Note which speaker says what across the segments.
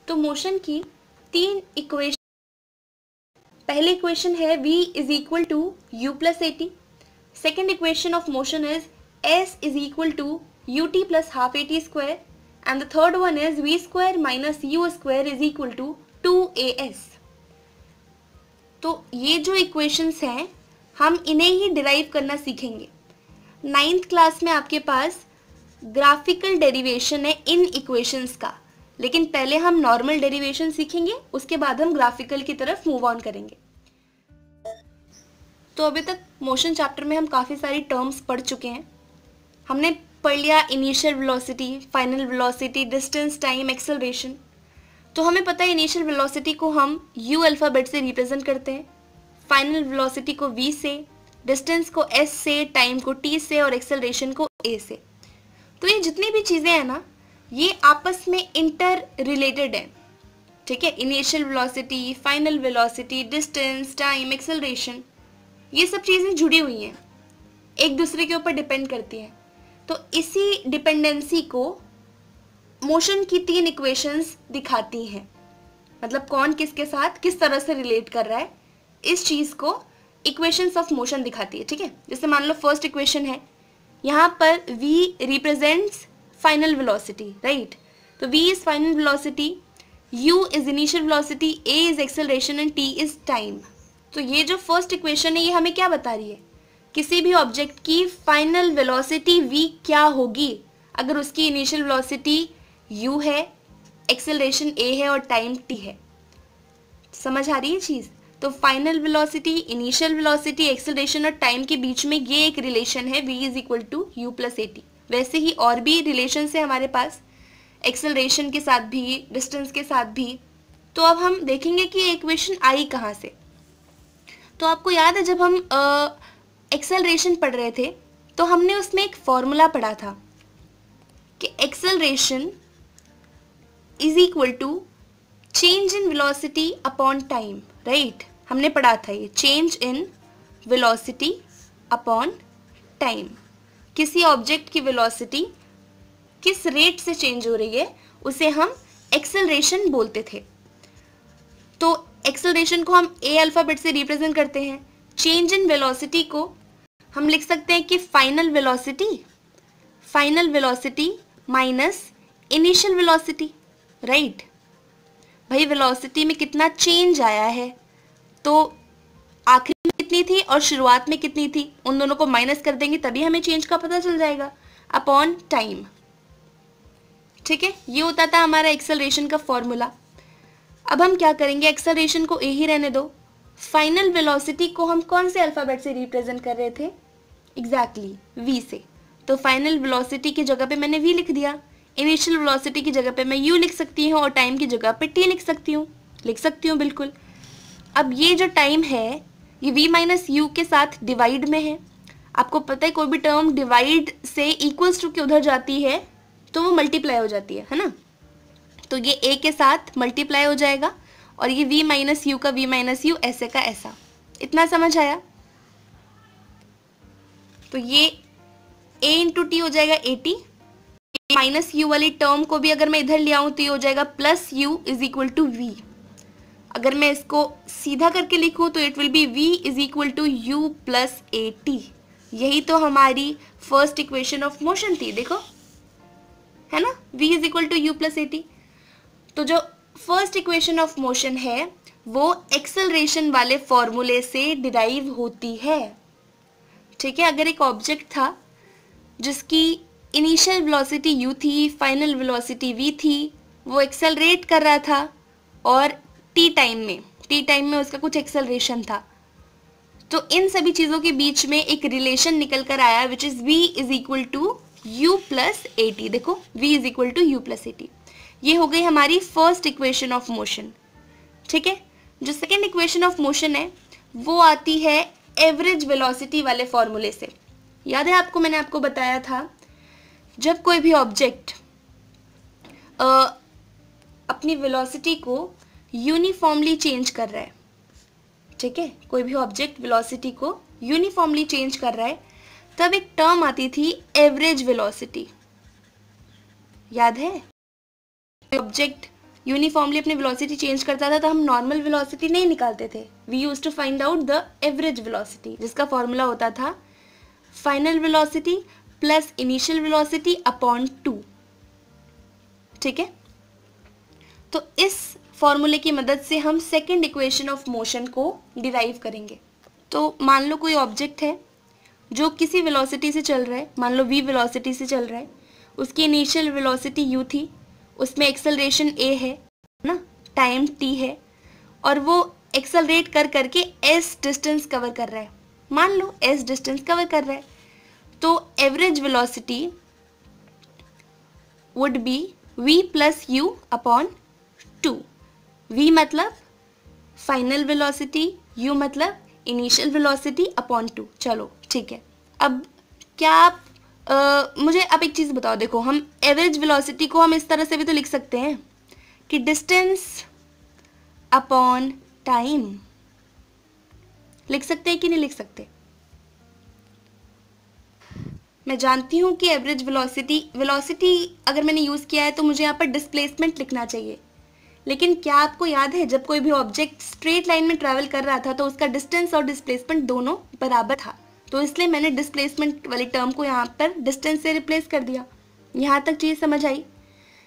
Speaker 1: तो मोशन की तीन इक्वेशन, पहले इक्वेशन है v is equal to u plus a t, second equation of motion is s is equal to u t plus half a t square, and the third one is v square minus u square is equal to 2as। तो ये जो equations हैं हम इन्हें ही derive करना सीखेंगे। 9th class में आपके पास ग्राफिकल डेरिवेशन है इन इक्वेशंस का, लेकिन पहले हम नॉर्मल डेरिवेशन सीखेंगे, उसके बाद हम ग्राफिकल की तरफ मूव ऑन करेंगे। तो अभी तक मोशन चैप्टर में हम काफ़ी सारी टर्म्स पढ़ चुके हैं। हमने पढ़ लिया initial velocity, final velocity, distance, time, acceleration. तो हमें पता है इनिशियल वेलोसिटी को हम यू अल्फ़ाबेट से रिप्रेजेंट करते हैं, फाइनल वेलोसिटी को v से, डिस्टेंस को s से, टाइम को t से और एक्सेलरेशन को a से। तो ये जितनी भी चीज़ें हैं ना, ये आपस में इंटर रिलेटेड है, ठीक है। Initial velocity, final velocity, distance, time, acceleration, ये सब चीज़ें जुड़ी हुई हैं, एक दूसरे के ऊपर डिपेंड करती हैं। तो इसी डिपेंडेंसी को मोशन की तीन इक्वेशंस दिखाती हैं, मतलब कौन किसके साथ किस तरह से रिलेट कर रहा है, इस चीज़ को इक्वेशंस ऑफ मोशन दिखाती है, ठीक है। जैसे मान लो फर्स्ट इक्वेशन है, यहाँ पर v represents final velocity, right. तो v is final velocity, u is initial velocity, a is acceleration and t is time. तो ये जो फर्स्ट इक्वेशन है ये हमें क्या बता रही है, किसी भी ऑब्जेक्ट की फाइनल वेलोसिटी v क्या होगी अगर उसकी इनिशियल वेलोसिटी u है, एक्सेलरेशन a है और टाइम t है। समझ आ रही है चीज़। तो final velocity, initial velocity, acceleration और टाइम के बीच में ये एक रिलेशन है v is equal to u plus a t. वैसे ही और भी रिलेशन है हमारे पास, एक्सेलरेशन के साथ भी, डिस्टेंस के साथ भी। तो अब हम देखेंगे कि ये इक्वेशन आई कहाँ से। तो आपको याद है जब हम एक्सेलरेशन पढ़ रहे थे तो हमने उसमें एक फॉर्मूला पढ़ा था कि acceleration is equal to change in velocity upon time, right. हमने पढ़ा था ये change in velocity upon time. किसी ऑब्जेक्ट की वेलोसिटी किस रेट से चेंज हो रही है उसे हम एक्सेलरेशन बोलते थे। तो एक्सेलरेशन को हम ए अल्फ़ाबेट से रिप्रेजेंट करते हैं, चेंज इन वेलोसिटी को हम लिख सकते हैं कि final velocity minus initial velocity, right. भाई वेलोसिटी में कितना चेंज आया है, तो आखिर में कितनी थी और शुरुआत में कितनी थी, उन दोनों को माइनस कर देंगे तभी हमें चेंज का पता चल जाएगा, अपॉन टाइम, ठीक है। ये होता था हमारा एक्सेलरेशन का फॉर्मूला। अब हम क्या करेंगे, एक्सेलरेशन को ए ही रहने दो, फाइनल वेलोसिटी को हम कौन से अल्फ़ाबेट से रिप्रेजेंट कर रहे थे, एग्जैक्टली v से। तो फाइनल वेलोसिटी की जगह पे मैंने v लिख दिया, इनिशियल वेलोसिटी की जगह पे मैं u लिख सकती हूँ और टाइम की जगह पे t लिख सकती हूँ बिल्कुल। अब ये जो टाइम है ये v माइनस यू के साथ डिवाइड में है। आपको पता है कोई भी टर्म डिवाइड से इक्वल्स टू के उधर जाती है तो वो मल्टीप्लाई हो जाती है ना। तो ये a के साथ मल्टीप्लाई हो जाएगा और ये v माइनस यू का v माइनस यू, ऐसे का ऐसा। इतना समझ आया। तो ये a इंटू टी हो जाएगा ए टी, माइनस यू वाली टर्म को भी अगर मैं इधर ले आऊँ तो ये हो जाएगा plus u is equal to v. अगर मैं इसको सीधा करके लिखूँ तो it will be v is equal to u plus a t. यही तो हमारी फर्स्ट इक्वेशन ऑफ मोशन थी, देखो है ना, v is equal to u plus a t. तो जो फर्स्ट इक्वेशन ऑफ मोशन है वो एक्सेलरेशन वाले फॉर्मूले से डिराइव होती है, ठीक है। अगर एक ऑब्जेक्ट था जिसकी इनिशियल वेलोसिटी u थी, फाइनल वेलोसिटी v थी, वो एक्सेलरेट कर रहा था और t टाइम में उसका कुछ एक्सेलरेशन था, तो इन सभी चीज़ों के बीच में एक रिलेशन निकल कर आया which is v is equal to u plus a t. देखो v is equal to u plus a t. ये हो गई हमारी फर्स्ट इक्वेशन ऑफ मोशन, ठीक है। जो सेकेंड इक्वेशन ऑफ मोशन है वो आती है एवरेज वेलोसिटी वाले फॉर्मूले से। याद है आपको, मैंने आपको बताया था जब कोई भी ऑब्जेक्ट अपनी वेलोसिटी को यूनिफॉर्मली चेंज कर रहा है, ठीक है, कोई भी ऑब्जेक्ट वेलोसिटी को यूनिफॉर्मली चेंज कर रहा है, तब एक टर्म आती थी एवरेज वेलोसिटी। याद है, ऑब्जेक्ट यूनिफॉर्मली अपनी वेलोसिटी चेंज करता था तो हम नॉर्मल वेलोसिटी नहीं निकालते थे. We use to find out the average velocity, जिसका फॉर्मूला होता था final velocity plus initial velocity upon 2. ठीक है, तो इस फॉर्मूले की मदद से हम सेकेंड इक्वेशन ऑफ मोशन को डिराइव करेंगे. तो मान लो कोई ऑब्जेक्ट है जो किसी वेलोसिटी से चल रहा है, मान लो v वेलोसिटी से चल रहा है, उसकी इनिशियल वेलोसिटी u थी, उसमें एक्सेलरेशन a है ना, टाइम t है, और वो एक्सेलरेट कर करके s डिस्टेंस कवर कर रहा है. मान लो s डिस्टेंस कवर कर रहा है, तो average velocity would be v plus u upon 2. v मतलब फाइनल वेलोसिटी, u मतलब इनिशियल वेलोसिटी अपॉन 2. चलो ठीक है. अब क्या आप मुझे अब एक चीज़ बताओ. देखो, हम एवरेज वेलोसिटी को हम इस तरह से भी तो लिख सकते हैं कि डिस्टेंस अपॉन टाइम. लिख सकते हैं कि नहीं लिख सकते? मैं जानती हूँ कि एवरेज वेलोसिटी अगर मैंने यूज़ किया है तो मुझे यहाँ पर डिस्प्लेसमेंट लिखना चाहिए, लेकिन क्या आपको याद है जब कोई भी ऑब्जेक्ट स्ट्रेट लाइन में ट्रैवल कर रहा था तो उसका डिस्टेंस और डिस्प्लेसमेंट दोनों बराबर था, तो इसलिए मैंने डिस्प्लेसमेंट वाली टर्म को यहाँ पर डिस्टेंस से रिप्लेस कर दिया. यहाँ तक चीज़ समझ आई?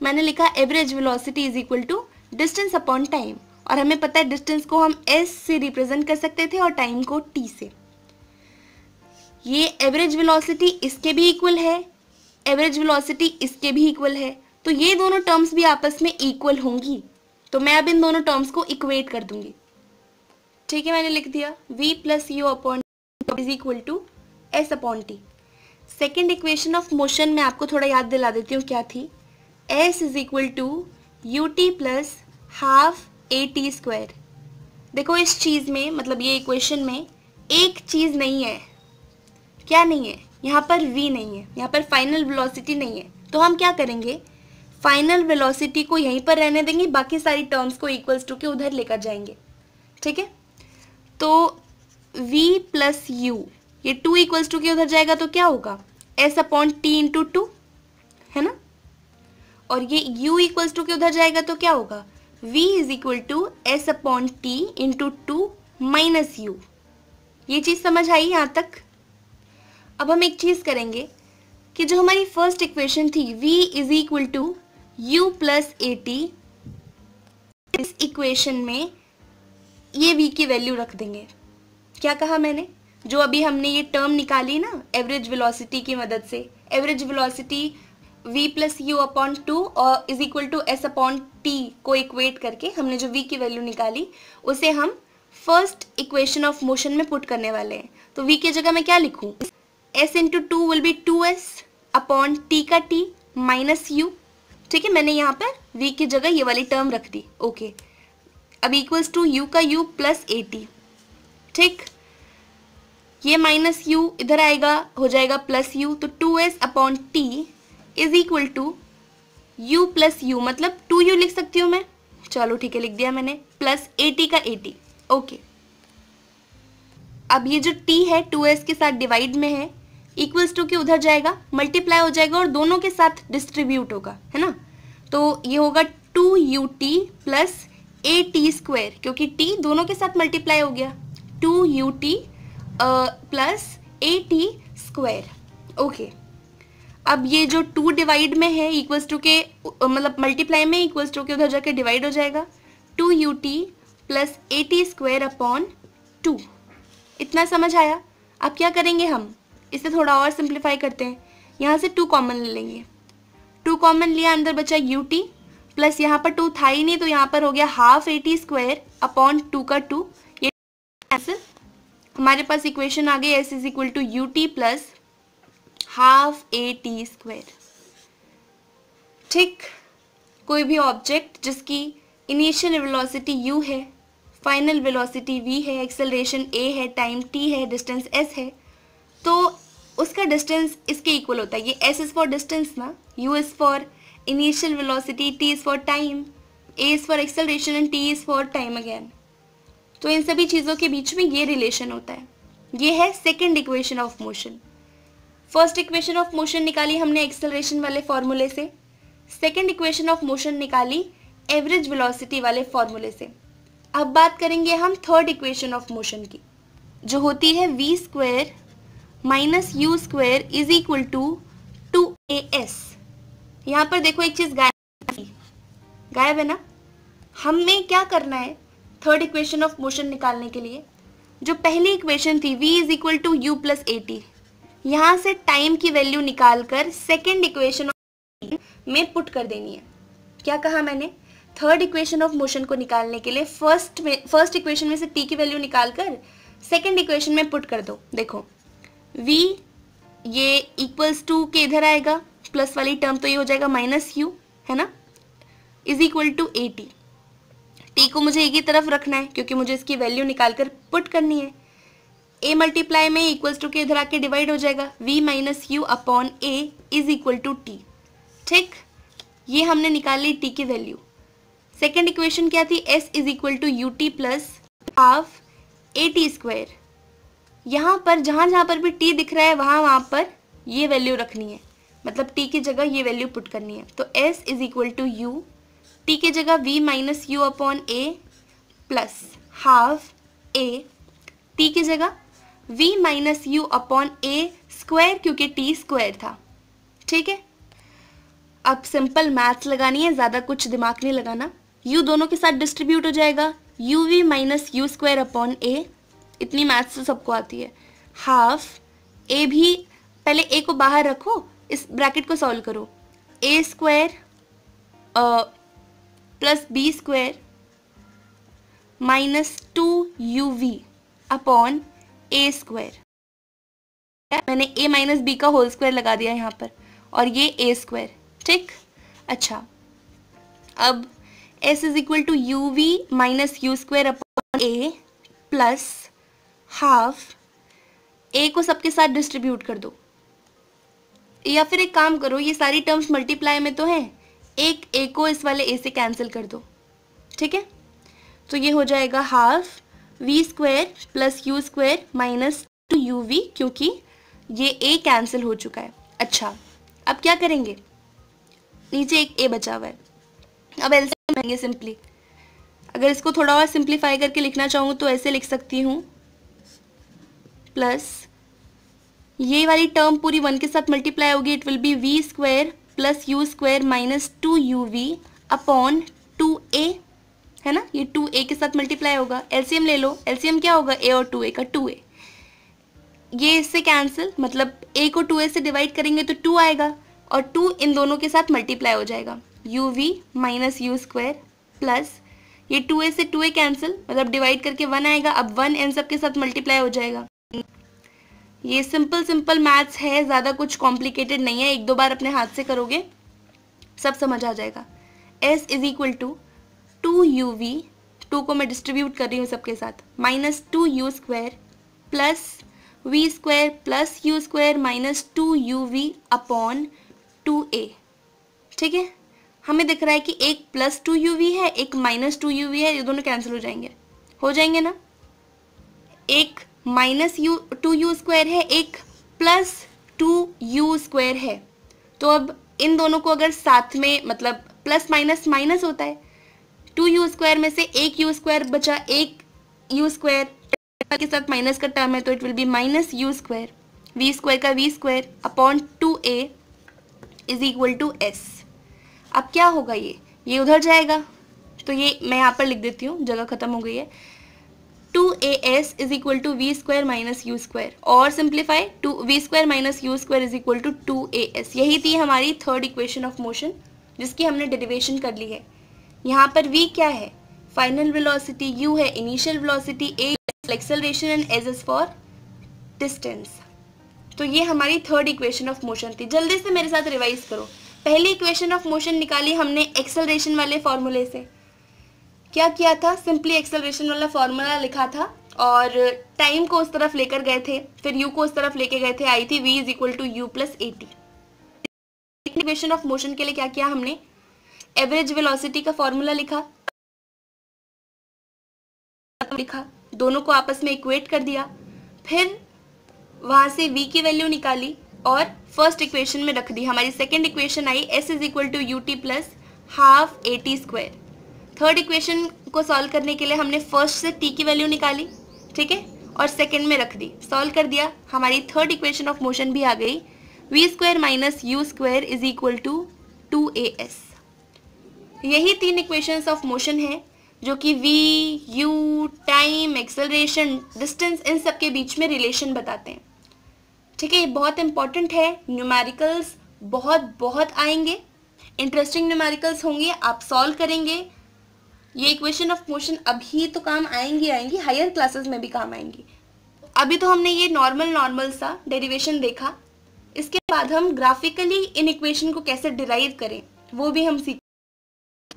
Speaker 1: मैंने लिखा average velocity is equal to distance upon time, और हमें पता है डिस्टेंस को हम s से रिप्रेजेंट कर सकते थे और टाइम को t से. ये एवरेज वेलोसिटी इसके भी इक्वल है, एवरेज वेलोसिटी इसके भी इक्वल है, तो ये दोनों टर्म्स भी आपस में इक्वल होंगी. तो मैं अब इन दोनों टर्म्स को इक्वेट कर दूंगी. ठीक है, मैंने लिख दिया v plus u upon is equal to s upon t. Second equation of motion में आपको थोड़ा याद दिला देती हूँ क्या थी. s is equal to u t plus half a t square. देखो, इस चीज़ में मतलब ये इक्वेशन में एक चीज़ नहीं है. क्या नहीं है? यहाँ पर v नहीं है, यहाँ पर फाइनल वेलोसिटी नहीं है. तो हम क्या करेंगे, फाइनल वेलोसिटी को यहीं पर रहने देंगे, बाकी सारी टर्म्स को इक्वल्स टू के उधर लेकर जाएंगे. ठीक है, तो v प्लस यू, ये 2 इक्वल्स टू के उधर जाएगा तो क्या होगा, s अपॉन टी इंटू 2 है ना, और ये u इक्वल्स टू के उधर जाएगा तो क्या होगा, v is equal to s upon t into 2 minus u. ये चीज़ समझ आई यहाँ तक? अब हम एक चीज़ करेंगे कि जो हमारी फर्स्ट इक्वेशन थी v is equal to u plus a t, इस इक्वेशन में ये v की वैल्यू रख देंगे. क्या कहा मैंने? जो अभी हमने ये टर्म निकाली ना एवरेज वेलोसिटी की मदद से, average velocity v plus u upon 2 और is equal to s upon t को इक्वेट करके हमने जो v की वैल्यू निकाली उसे हम फर्स्ट इक्वेशन ऑफ मोशन में पुट करने वाले हैं. तो v की जगह मैं क्या लिखूं, s into 2 will be 2s upon t का t माइनस u. ठीक है, मैंने यहाँ पर v की जगह ये वाली टर्म रख दी. ओके, अब इक्वल्स टू u का u प्लस ए टी. ठीक, ये माइनस u इधर आएगा, हो जाएगा प्लस u, तो 2s upon t is equal to u plus u, मतलब 2u लिख सकती हूँ मैं. चलो ठीक है, लिख दिया मैंने, प्लस ए टी का ए टी. ओके, अब ये जो t है 2s के साथ डिवाइड में है, इक्वल्स टू के उधर जाएगा, मल्टीप्लाई हो जाएगा और दोनों के साथ डिस्ट्रीब्यूट होगा, है ना. तो ये होगा 2ut plus a t square, क्योंकि t दोनों के साथ मल्टीप्लाई हो गया, 2ut plus a t square. Okay, अब ये जो 2 डिवाइड में है इक्वल्स टू के मतलब मल्टीप्लाई में इक्वल्स टू के उधर जाके डिवाइड हो जाएगा, 2ut plus a t square upon 2. इतना समझ आया? अब क्या करेंगे, हम इसे थोड़ा और सिंप्लीफाई करते हैं. यहाँ से 2 कॉमन ले लेंगे, 2 कॉमन लिया, अंदर बचा ut प्लस यहाँ पर 2 था ही नहीं तो यहाँ पर हो गया half a t square upon 2 का 2. ये ऐसे हमारे पास इक्वेशन आ गई s is equal to u t plus half a t square. ठीक, कोई भी ऑब्जेक्ट जिसकी इनिशियल वेलोसिटी u है, फाइनल वेलोसिटी v है, एक्सेलरेशन a है, टाइम t है, डिस्टेंस s है, तो उसका डिस्टेंस इसके इक्वल होता है. ये s इज फॉर डिस्टेंस ना, u is for initial velocity, t is for time, a is for acceleration and t is for time again. तो इन सभी चीज़ों के बीच में ये रिलेशन होता है. ये है second equation of motion. First equation of motion निकाली हमने एक्सेलरेशन वाले फॉर्मूले से, सेकेंड इक्वेशन ऑफ मोशन निकाली एवरेज वेलोसिटी वाले फॉर्मूले से। अब बात करेंगे हम थर्ड इक्वेशन ऑफ मोशन की, जो होती है v square minus u square is equal to 2as। यहाँ पर देखो एक चीज़ गायब है ना। हमें क्या करना है थर्ड इक्वेशन ऑफ मोशन निकालने के लिए? जो पहली इक्वेशन थी v is equal to u plus a t, यहाँ से टाइम की वैल्यू निकाल कर सेकेंड इक्वेशन में पुट कर देनी है। क्या कहा मैंने? थर्ड इक्वेशन ऑफ मोशन को निकालने के लिए फर्स्ट इक्वेशन में से t की वैल्यू निकाल कर सेकेंड इक्वेशन में पुट कर दो। देखो v ये इक्वल्स टू के इधर आएगा, प्लस वाली टर्म तो ये हो जाएगा माइनस यू, है ना, is equal to a t. T को मुझे एक ही तरफ रखना है क्योंकि मुझे इसकी वैल्यू निकाल कर पुट करनी है। a मल्टीप्लाई में इक्वल्स टू के इधर आके डिवाइड हो जाएगा, v minus u upon a is equal to t. ठीक, ये हमने निकाल ली t की वैल्यू। सेकेंड इक्वेशन क्या थी? s is equal to u t plus half a t square. यहाँ पर जहाँ पर भी t दिख रहा है वहाँ पर ये वैल्यू रखनी है, मतलब t की जगह ये वैल्यू पुट करनी है। तो s is equal to u, t की जगह v minus u upon a plus half a, t की जगह v minus u upon a square क्योंकि t स्क्वायर था। ठीक है, अब सिंपल मैथ्स लगानी है, ज़्यादा कुछ दिमाग नहीं लगाना। u दोनों के साथ डिस्ट्रीब्यूट हो जाएगा, u v minus u square upon a, इतनी मैथ्स तो सबको आती है। हाफ a भी, पहले a को बाहर रखो, इस ब्रैकेट को सॉल्व करो, a square plus b square minus 2uv upon a square. मैंने a माइनस बी का होल स्क्वायर लगा दिया यहाँ पर, और ये a स्क्वायर। ठीक, अच्छा, अब s is equal to u v minus u square upon a plus half a को सबके साथ डिस्ट्रीब्यूट कर दो, या फिर एक काम करो, ये सारी टर्म्स मल्टीप्लाई में तो हैं, एक a को इस वाले a से कैंसिल कर दो। ठीक है, तो ये हो जाएगा half v square plus you square minus 2uv, क्योंकि ये a कैंसिल हो चुका है। अच्छा, अब क्या करेंगे? नीचे एक a बचा हुआ है, अब एलसीएम लेंगे सिंपली। अगर इसको थोड़ा और सिंप्लीफाई करके लिखना चाहूँ तो ऐसे लिख सकती हूँ, प्लस ये वाली टर्म पूरी 1 के साथ मल्टीप्लाई होगी, it will be v square plus you square minus 2uv upon 2a, है ना, ये 2a के साथ मल्टीप्लाई होगा। एलसीएम ले लो, एलसीएम क्या होगा? a और 2a का 2a, ये इससे कैंसिल, मतलब a को 2a से डिवाइड करेंगे तो 2 आएगा, और 2 इन दोनों के साथ मल्टीप्लाई हो जाएगा, uv minus u square plus ये 2a से 2a कैंसिल, मतलब डिवाइड करके 1 आएगा, अब 1 इन सब के साथ मल्टीप्लाई हो जाएगा। ये सिंपल मैथ्स है, ज़्यादा कुछ कॉम्प्लिकेटेड नहीं है, एक दो बार अपने हाथ से करोगे सब समझ आ जाएगा। s is equal to 2uv, 2 को मैं डिस्ट्रीब्यूट कर रही हूँ सबके साथ, minus 2u square plus v square plus you square minus 2uv upon 2a। ठीक है, हमें दिख रहा है कि एक प्लस 2uv है, एक माइनस 2uv है, ये दोनों कैंसिल हो जाएंगे ना। एक माइनस 2u स्क्वायर है, एक प्लस 2u स्क्वायर है, तो अब इन दोनों को अगर साथ में, मतलब प्लस माइनस माइनस होता है, 2u स्क्वायर में से एक u स्क्वायर बचा, एक u स्क्वायर के साथ माइनस का टर्म है, तो it will be minus u square, v square का v square upon 2a is equal to s। अब क्या होगा? ये उधर जाएगा, तो ये मैं यहाँ पर लिख देती हूँ, जगह खत्म हो गई है। 2as is equal to v square minus u square, और simplify, 2v square minus u square is equal to 2as। यही थी हमारी थर्ड इक्वेशन ऑफ मोशन, जिसकी हमने डेरिवेशन कर ली है। यहाँ पर v क्या है? फाइनल वेलोसिटी, u है initial velocity, a acceleration and s is for distance. तो ये हमारी थर्ड इक्वेशन ऑफ मोशन थी। जल्दी से मेरे साथ रिवाइज करो। पहली इक्वेशन ऑफ मोशन निकाली हमने एक्सेलरेशन वाले फॉर्मूले से। क्या किया था? सिंपली एक्सेलरेशन वाला फॉर्मूला लिखा था और टाइम को उस तरफ लेकर गए थे, फिर u को उस तरफ लेके गए थे, आई थी v is equal to u plus a t. Equation of motion के लिए क्या किया हमने? एवरेज वेलोसिटी का फॉर्मूला लिखा, दोनों को आपस में इक्वेट कर दिया, फिर वहां से v की वैल्यू निकाली और फर्स्ट इक्वेशन में रख दी। हमारी सेकेंड इक्वेशन आई s is equal to u t plus half a t square. Third equation को सॉल्व करने के लिए हमने फर्स्ट से टी की वैल्यू निकाली, ठीक है, और सेकेंड में रख दी, सॉल्व कर दिया, हमारी थर्ड इक्वेशन ऑफ मोशन भी आ गई, v square minus u square is equal to 2as। यही तीन इक्वेशंस ऑफ मोशन है जो कि v, u, time, acceleration, distance, इन सब के बीच में रिलेशन बताते हैं, ठीक है। ये बहुत इंपॉर्टेंट है, न्यूमेरिकल्स बहुत बहुत आएंगे, इंटरेस्टिंग न्यूमेरिकल्स होंगे, आप सॉल्व करेंगे। ये इक्वेशन ऑफ मोशन अभी तो काम आएंगी, हायर क्लासेस में भी काम आएंगी। अभी तो हमने ये नॉर्मल सा डेरिवेशन देखा, इसके बाद हम ग्राफिकली इन इक्वेशन को कैसे डिराइव करें वो भी हम सीखेंगे,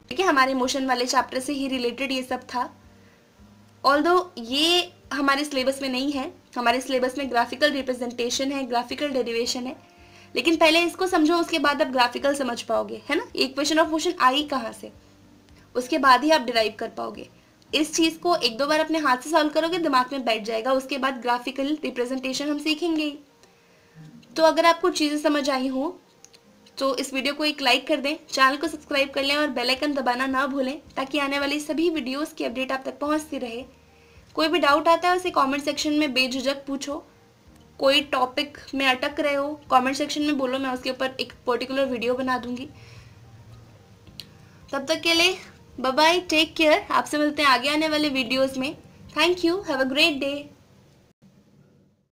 Speaker 1: ठीक है। हमारे मोशन वाले चैप्टर से ही रिलेटेड ये सब था। ऑल्दो ये हमारे सिलेबस में नहीं है, हमारे सिलेबस में ग्राफिकल रिप्रेजेंटेशन है, ग्राफिकल डेरिवेशन है, लेकिन पहले इसको समझो, उसके बाद आप ग्राफिकल समझ पाओगे, है ना। इक्वेशन ऑफ मोशन आई कहाँ से, उसके बाद ही आप डिराइव कर पाओगे। इस चीज़ को एक दो बार अपने हाथ से सॉल्व करोगे, दिमाग में बैठ जाएगा, उसके बाद ग्राफिकल रिप्रेजेंटेशन हम सीखेंगे ही। तो अगर आपको चीज़ें समझ आई हो तो इस वीडियो को एक लाइक कर दें, चैनल को सब्सक्राइब कर लें और बेल आइकन दबाना ना भूलें, ताकि आने वाली सभी वीडियोस की अपडेट आप तक पहुंचती रहे। कोई भी डाउट आता है उसे कमेंट सेक्शन में बेझिझक पूछो, कोई टॉपिक में अटक रहे हो कमेंट सेक्शन में बोलो, मैं उसके ऊपर एक पर्टिकुलर वीडियो बना दूंगी। तब तक के लिए बाय बाय, टेक केयर, आपसे मिलते हैं आगे आने वाले वीडियोस में। Thank you, have a great day.